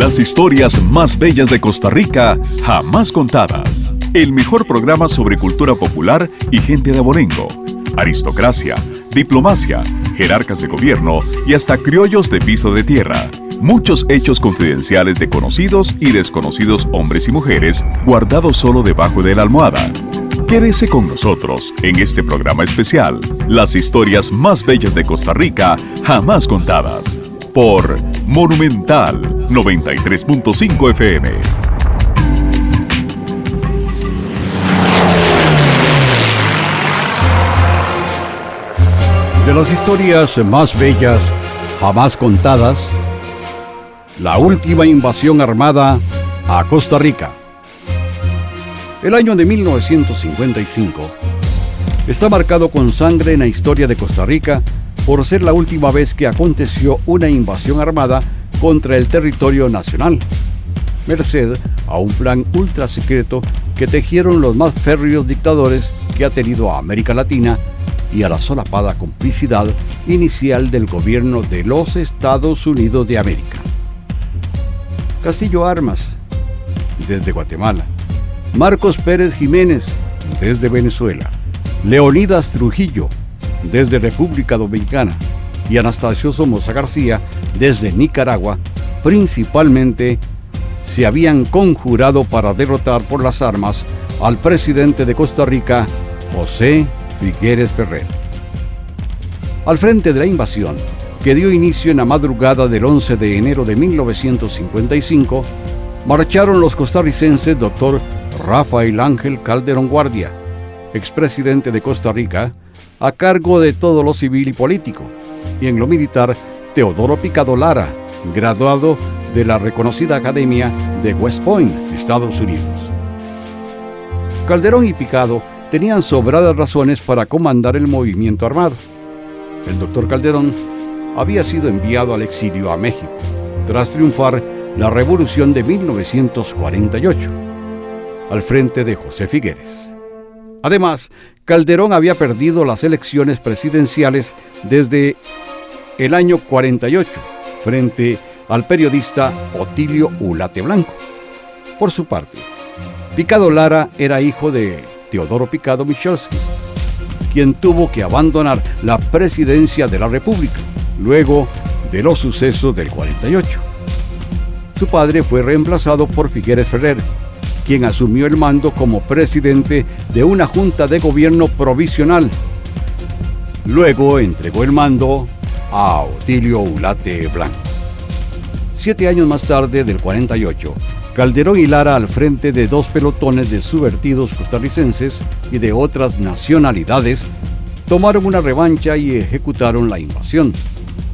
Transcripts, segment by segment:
Las historias más bellas de Costa Rica jamás contadas. El mejor programa sobre cultura popular y gente de abolengo. Aristocracia, diplomacia, jerarcas de gobierno y hasta criollos de piso de tierra. Muchos hechos confidenciales de conocidos y desconocidos hombres y mujeres guardados solo debajo de la almohada. Quédese con nosotros en este programa especial, las historias más bellas de Costa Rica jamás contadas, por Monumental 93.5 FM. De las historias más bellas jamás contadas, la última invasión armada a Costa Rica. El año de 1955 está marcado con sangre en la historia de Costa Rica por ser la última vez que aconteció una invasión armada contra el territorio nacional, merced a un plan ultra secreto que tejieron los más férreos dictadores que ha tenido a América Latina y a la solapada complicidad inicial del gobierno de los Estados Unidos de América. Castillo Armas, desde Guatemala; Marcos Pérez Jiménez, desde Venezuela; Leonidas Trujillo, desde República Dominicana; y Anastasio Somoza García, desde Nicaragua, principalmente se habían conjurado para derrotar por las armas al presidente de Costa Rica, José Figueres Ferrer. Al frente de la invasión, que dio inicio en la madrugada del 11 de enero de 1955, marcharon los costarricenses Dr. Rafael Ángel Calderón Guardia, expresidente de Costa Rica, a cargo de todo lo civil y político, y en lo militar, Teodoro Picado Lara, graduado de la reconocida Academia de West Point, Estados Unidos. Calderón y Picado tenían sobradas razones para comandar el movimiento armado. El doctor Calderón había sido enviado al exilio a México, tras triunfar la Revolución de 1948, al frente de José Figueres. Además, Calderón había perdido las elecciones presidenciales desde el año 48, frente al periodista Otilio Ulate Blanco. Por su parte, Picado Lara era hijo de Teodoro Picado Michalski, quien tuvo que abandonar la presidencia de la República luego de los sucesos del 48. Su padre fue reemplazado por Figueres Ferrer, quien asumió el mando como presidente de una junta de gobierno provisional. Luego entregó el mando a Otilio Ulate Blanco. 7 años más tarde, del 48, Calderón y Lara, al frente de 2 pelotones de subvertidos costarricenses y de otras nacionalidades, tomaron una revancha y ejecutaron la invasión.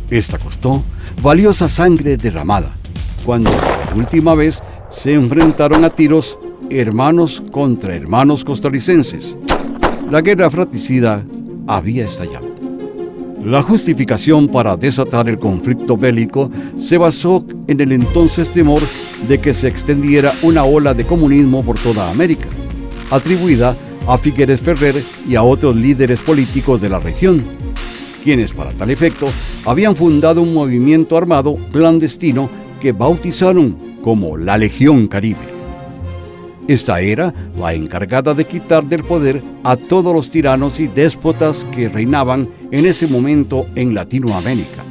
Esta costó valiosa sangre derramada, cuando por última vez se enfrentaron a tiros hermanos contra hermanos costarricenses. La guerra fratricida había estallado. La justificación para desatar el conflicto bélico se basó en el entonces temor de que se extendiera una ola de comunismo por toda América, atribuida a Figueres Ferrer y a otros líderes políticos de la región, quienes para tal efecto habían fundado un movimiento armado clandestino que bautizaron como la Legión Caribe. Esta era la encargada de quitar del poder a todos los tiranos y déspotas que reinaban en ese momento en Latinoamérica.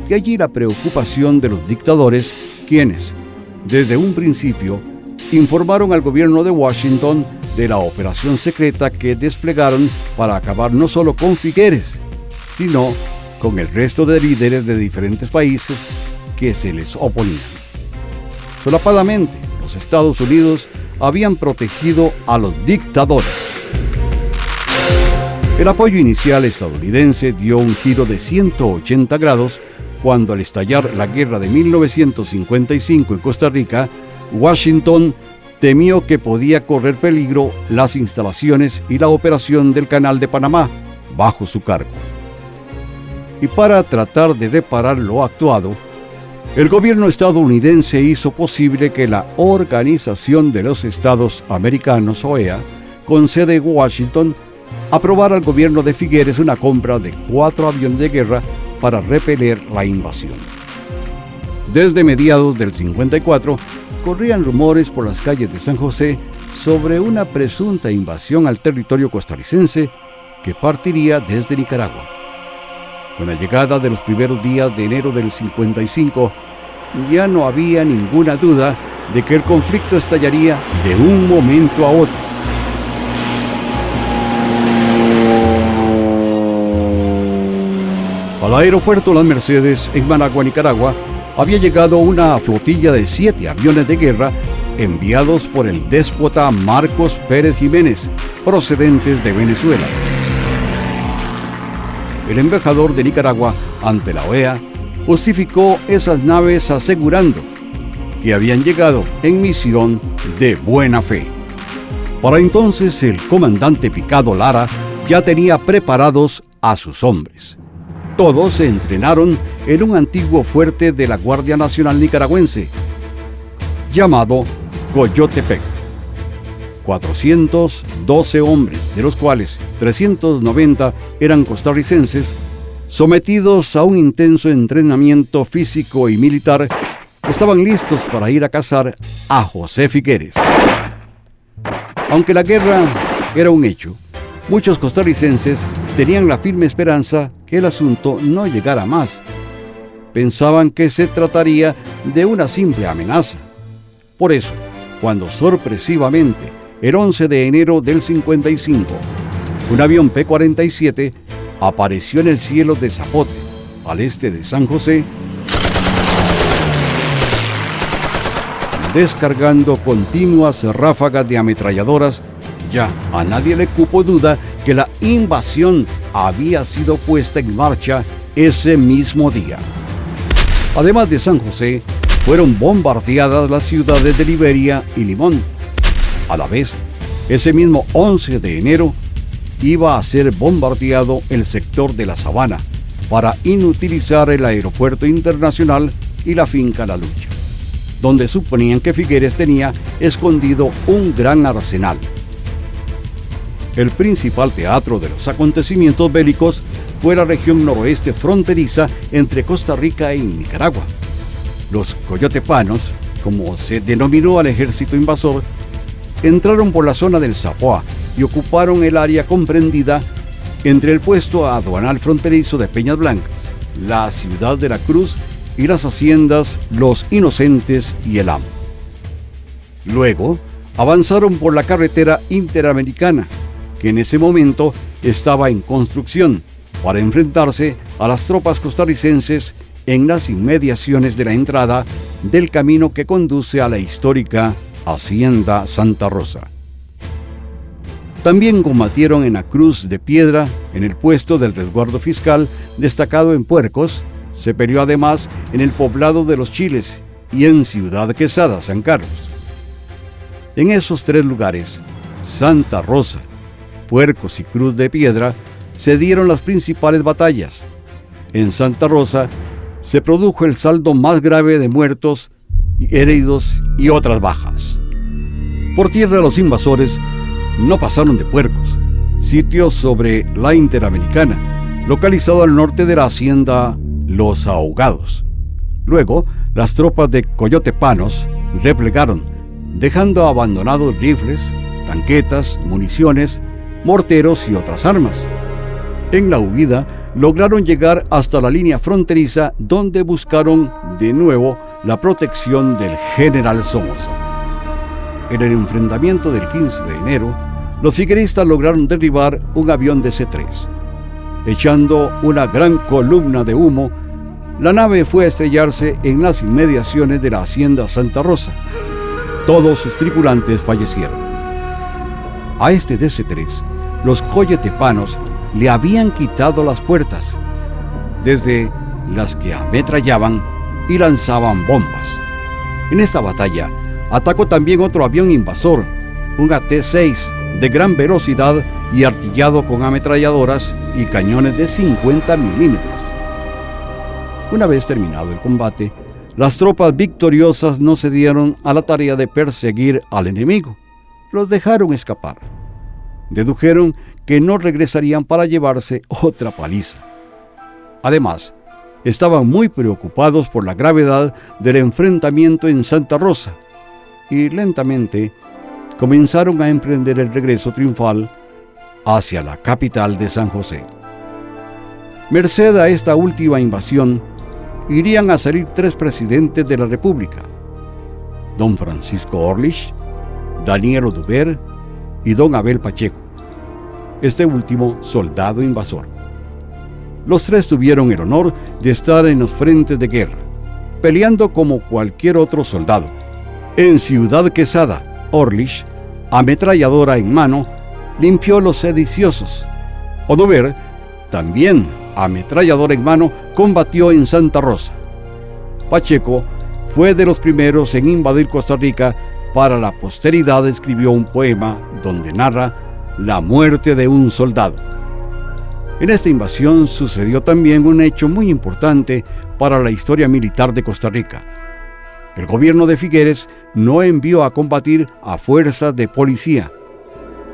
De allí la preocupación de los dictadores, quienes, desde un principio, informaron al gobierno de Washington de la operación secreta que desplegaron para acabar no solo con Figueres, sino con el resto de líderes de diferentes países que se les oponían. Solapadamente, los Estados Unidos habían protegido a los dictadores. El apoyo inicial estadounidense dio un giro de 180 grados cuando, al estallar la guerra de 1955 en Costa Rica, Washington temió que podía correr peligro las instalaciones y la operación del Canal de Panamá bajo su cargo. Y para tratar de reparar lo actuado, el gobierno estadounidense hizo posible que la Organización de los Estados Americanos, OEA, con sede en Washington, aprobara al gobierno de Figueres una compra de 4 aviones de guerra para repeler la invasión. Desde mediados del 54, corrían rumores por las calles de San José sobre una presunta invasión al territorio costarricense que partiría desde Nicaragua. Con la llegada de los primeros días de enero del 55, ya no había ninguna duda de que el conflicto estallaría de un momento a otro. Al aeropuerto Las Mercedes, en Managua, Nicaragua, había llegado una flotilla de 7 aviones de guerra enviados por el déspota Marcos Pérez Jiménez, procedentes de Venezuela. El embajador de Nicaragua ante la OEA justificó esas naves asegurando que habían llegado en misión de buena fe. Para entonces el comandante Picado Lara ya tenía preparados a sus hombres. Todos se entrenaron en un antiguo fuerte de la Guardia Nacional Nicaragüense, llamado Coyotepec. 412 hombres, de los cuales 390 eran costarricenses, sometidos a un intenso entrenamiento físico y militar, estaban listos para ir a cazar a José Figueres. Aunque la guerra era un hecho, muchos costarricenses tenían la firme esperanza que el asunto no llegara más. Pensaban que se trataría de una simple amenaza. Por eso, cuando sorpresivamente, el 11 de enero del 55, un avión P-47 apareció en el cielo de Zapote, al este de San José, descargando continuas ráfagas de ametralladoras, ya a nadie le cupo duda que la invasión había sido puesta en marcha ese mismo día. Además de San José, fueron bombardeadas las ciudades de Liberia y Limón. A la vez, ese mismo 11 de enero, iba a ser bombardeado el sector de La Sabana para inutilizar el aeropuerto internacional y la finca La Lucha, donde suponían que Figueres tenía escondido un gran arsenal. El principal teatro de los acontecimientos bélicos fue la región noroeste fronteriza entre Costa Rica y Nicaragua. Los coyotepanos, como se denominó al ejército invasor, entraron por la zona del Zapoa y ocuparon el área comprendida entre el puesto aduanal fronterizo de Peñas Blancas, la ciudad de La Cruz y las haciendas Los Inocentes y El Amo. Luego, avanzaron por la carretera interamericana, que en ese momento estaba en construcción, para enfrentarse a las tropas costarricenses en las inmediaciones de la entrada del camino que conduce a la histórica Hacienda Santa Rosa. También combatieron en la Cruz de Piedra, en el puesto del resguardo fiscal destacado en Puercos. Se peleó además en el poblado de Los Chiles y en Ciudad Quesada, San Carlos. En esos 3 lugares, Santa Rosa, Puercos y Cruz de Piedra, se dieron las principales batallas. En Santa Rosa se produjo el saldo más grave de muertos, heridos y otras bajas. Por tierra los invasores no pasaron de Puercos, sitio sobre la Interamericana, localizado al norte de la hacienda Los Ahogados. Luego, las tropas de coyotepanos replegaron, dejando abandonados rifles, tanquetas, municiones, morteros y otras armas. En la huida, lograron llegar hasta la línea fronteriza, donde buscaron de nuevo la protección del general Somoza. En el enfrentamiento del 15 de enero, los figueristas lograron derribar un avión de C-3. Echando una gran columna de humo, la nave fue a estrellarse en las inmediaciones de la hacienda Santa Rosa. Todos sus tripulantes fallecieron. A este DC-3, los coyotepanos le habían quitado las puertas, desde las que ametrallaban y lanzaban bombas. En esta batalla atacó también otro avión invasor, un AT-6 de gran velocidad y artillado con ametralladoras y cañones de 50 milímetros. Una vez terminado el combate, las tropas victoriosas no se dieron a la tarea de perseguir al enemigo. Los dejaron escapar. Dedujeron que no regresarían para llevarse otra paliza. Además, estaban muy preocupados por la gravedad del enfrentamiento en Santa Rosa y lentamente comenzaron a emprender el regreso triunfal hacia la capital de San José. Merced a esta última invasión, irían a salir 3 presidentes de la República: don Francisco Orlich, Daniel Oduber y don Abel Pacheco, este último soldado invasor. Los 3 tuvieron el honor de estar en los frentes de guerra, peleando como cualquier otro soldado. En Ciudad Quesada, Orlich, ametralladora en mano, limpió los sediciosos. Oduber, también ametralladora en mano, combatió en Santa Rosa. Pacheco fue de los primeros en invadir Costa Rica. Para la posteridad escribió un poema donde narra la muerte de un soldado. En esta invasión sucedió también un hecho muy importante para la historia militar de Costa Rica. El gobierno de Figueres no envió a combatir a fuerzas de policía,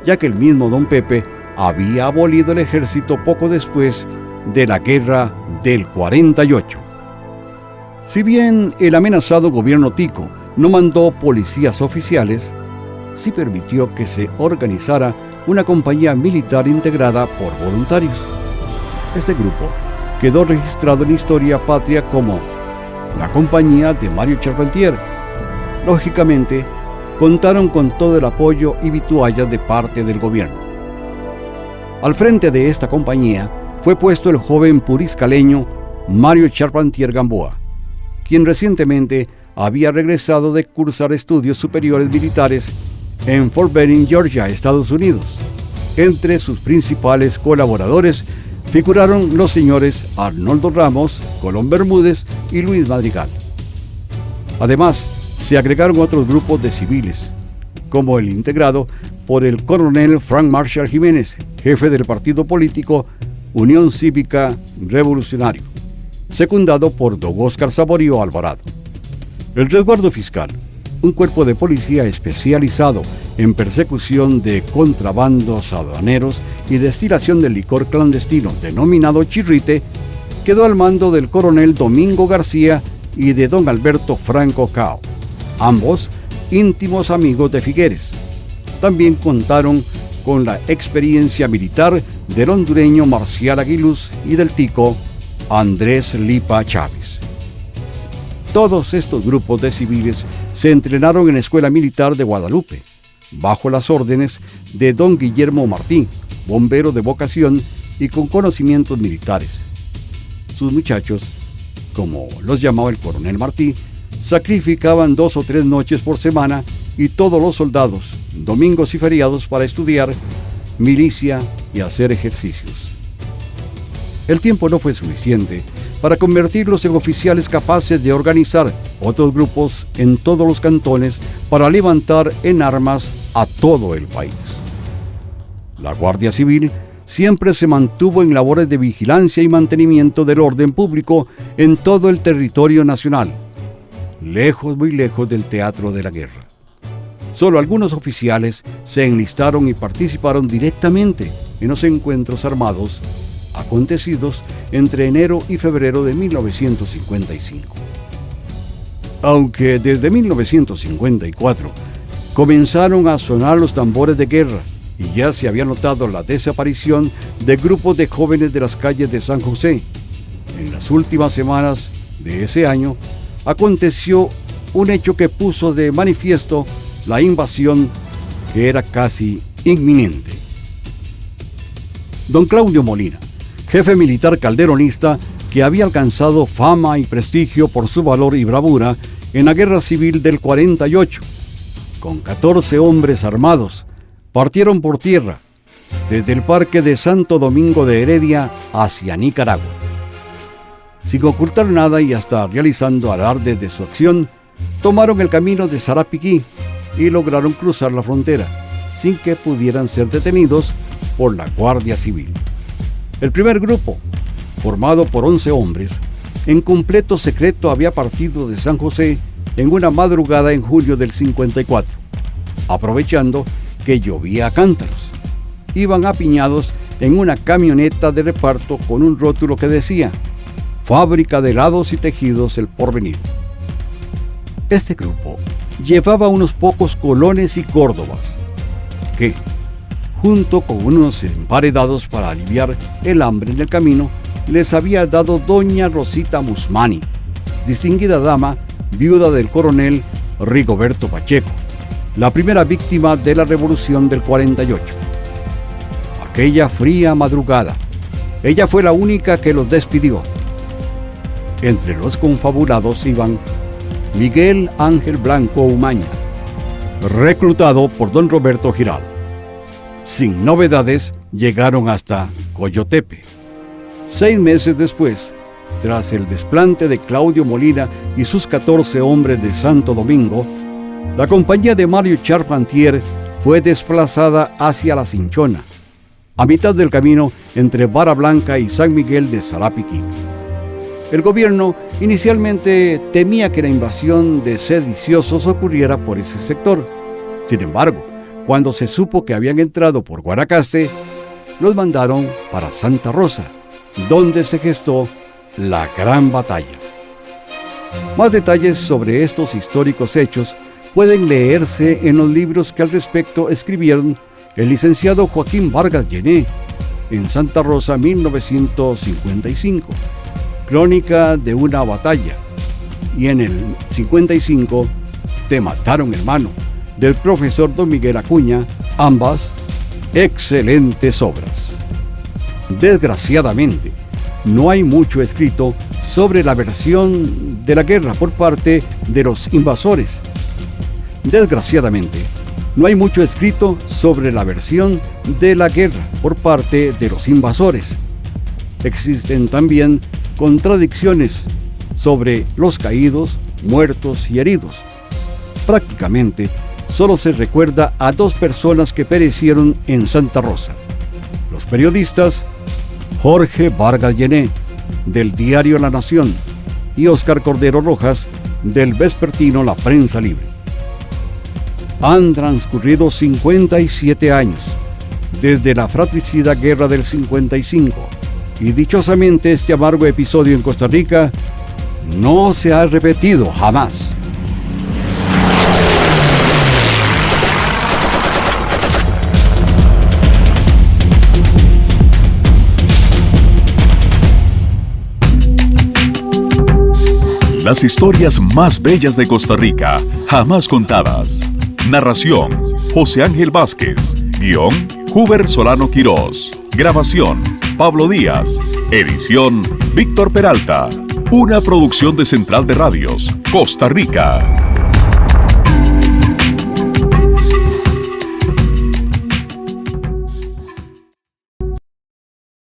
ya que el mismo don Pepe había abolido el ejército poco después de la guerra del 48. Si bien el amenazado gobierno tico no mandó policías oficiales, sí permitió que se organizara una compañía militar integrada por voluntarios. Este grupo quedó registrado en la historia patria como la compañía de Mario Charpentier. Lógicamente, contaron con todo el apoyo y vituallas de parte del gobierno. Al frente de esta compañía fue puesto el joven puriscaleño Mario Charpentier Gamboa, quien recientemente había regresado de cursar estudios superiores militares en Fort Benning, Georgia, Estados Unidos. Entre sus principales colaboradores figuraron los señores Arnoldo Ramos, Colón Bermúdez y Luis Madrigal. Además, se agregaron otros grupos de civiles, como el integrado por el coronel Frank Marshall Jiménez, jefe del partido político Unión Cívica Revolucionario, secundado por don Óscar Saborío Alvarado. El resguardo fiscal, un cuerpo de policía especializado en persecución de contrabandos aduaneros y destilación de licor clandestino denominado chirrite, quedó al mando del coronel Domingo García y de don Alberto Franco Cao, ambos íntimos amigos de Figueres. También contaron con la experiencia militar del hondureño Marcial Aguiluz y del tico Andrés Lipa Chávez. Todos estos grupos de civiles se entrenaron en la Escuela Militar de Guadalupe, bajo las órdenes de don Guillermo Martí, bombero de vocación y con conocimientos militares. Sus muchachos, como los llamaba el coronel Martí, sacrificaban 2 o 3 noches por semana y todos los soldados, domingos y feriados, para estudiar, milicia y hacer ejercicios. El tiempo no fue suficiente para convertirlos en oficiales capaces de organizar otros grupos en todos los cantones para levantar en armas a todo el país. La Guardia Civil siempre se mantuvo en labores de vigilancia y mantenimiento del orden público en todo el territorio nacional, lejos, muy lejos del teatro de la guerra. Solo algunos oficiales se enlistaron y participaron directamente en los encuentros armados acontecidos entre enero y febrero de 1955. Aunque desde 1954 comenzaron a sonar los tambores de guerra y ya se había notado la desaparición de grupos de jóvenes de las calles de San José, en las últimas semanas de ese año aconteció un hecho que puso de manifiesto la invasión que era casi inminente. Don Claudio Molina, jefe militar calderonista que había alcanzado fama y prestigio por su valor y bravura en la Guerra Civil del 48, con 14 hombres armados, partieron por tierra desde el Parque de Santo Domingo de Heredia hacia Nicaragua. Sin ocultar nada y hasta realizando alardes de su acción, tomaron el camino de Sarapiquí y lograron cruzar la frontera sin que pudieran ser detenidos por la Guardia Civil. El primer grupo, formado por 11 hombres, en completo secreto había partido de San José en una madrugada en julio del 54, aprovechando que llovía a cántaros. Iban apiñados en una camioneta de reparto con un rótulo que decía: Fábrica de helados y tejidos El Porvenir. Este grupo llevaba unos pocos colones y córdobas, que, junto con unos emparedados para aliviar el hambre en el camino, les había dado doña Rosita Musmani, distinguida dama, viuda del coronel Rigoberto Pacheco, la primera víctima de la Revolución del 48. Aquella fría madrugada, ella fue la única que los despidió. Entre los confabulados iban Miguel Ángel Blanco Umaña, reclutado por don Roberto Giral. Sin novedades, llegaron hasta Coyotepe. 6 meses después, tras el desplante de Claudio Molina y sus 14 hombres de Santo Domingo, la compañía de Mario Charpentier fue desplazada hacia La Cinchona, a mitad del camino entre Vara Blanca y San Miguel de Sarapiquí. El gobierno inicialmente temía que la invasión de sediciosos ocurriera por ese sector. Sin embargo, cuando se supo que habían entrado por Guanacaste, los mandaron para Santa Rosa, donde se gestó la Gran Batalla. Más detalles sobre estos históricos hechos pueden leerse en los libros que al respecto escribieron el licenciado Joaquín Vargas Llené en Santa Rosa 1955, Crónica de una batalla, y en el 55, Te mataron hermano, del profesor don Miguel Acuña, ambas excelentes obras. Desgraciadamente, no hay mucho escrito sobre la versión de la guerra por parte de los invasores. Desgraciadamente, no hay mucho escrito sobre la versión de la guerra por parte de los invasores. Existen también contradicciones sobre los caídos, muertos y heridos. Prácticamente, solo se recuerda a 2 personas que perecieron en Santa Rosa: los periodistas Jorge Vargas Llené, del diario La Nación, y Óscar Cordero Rojas, del vespertino La Prensa Libre. Han transcurrido 57 años desde la fratricida guerra del 55, y dichosamente este amargo episodio en Costa Rica no se ha repetido jamás. Las historias más bellas de Costa Rica, jamás contadas. Narración: José Ángel Vázquez. Guión: Huber Solano Quirós. Grabación: Pablo Díaz. Edición: Víctor Peralta. Una producción de Central de Radios, Costa Rica.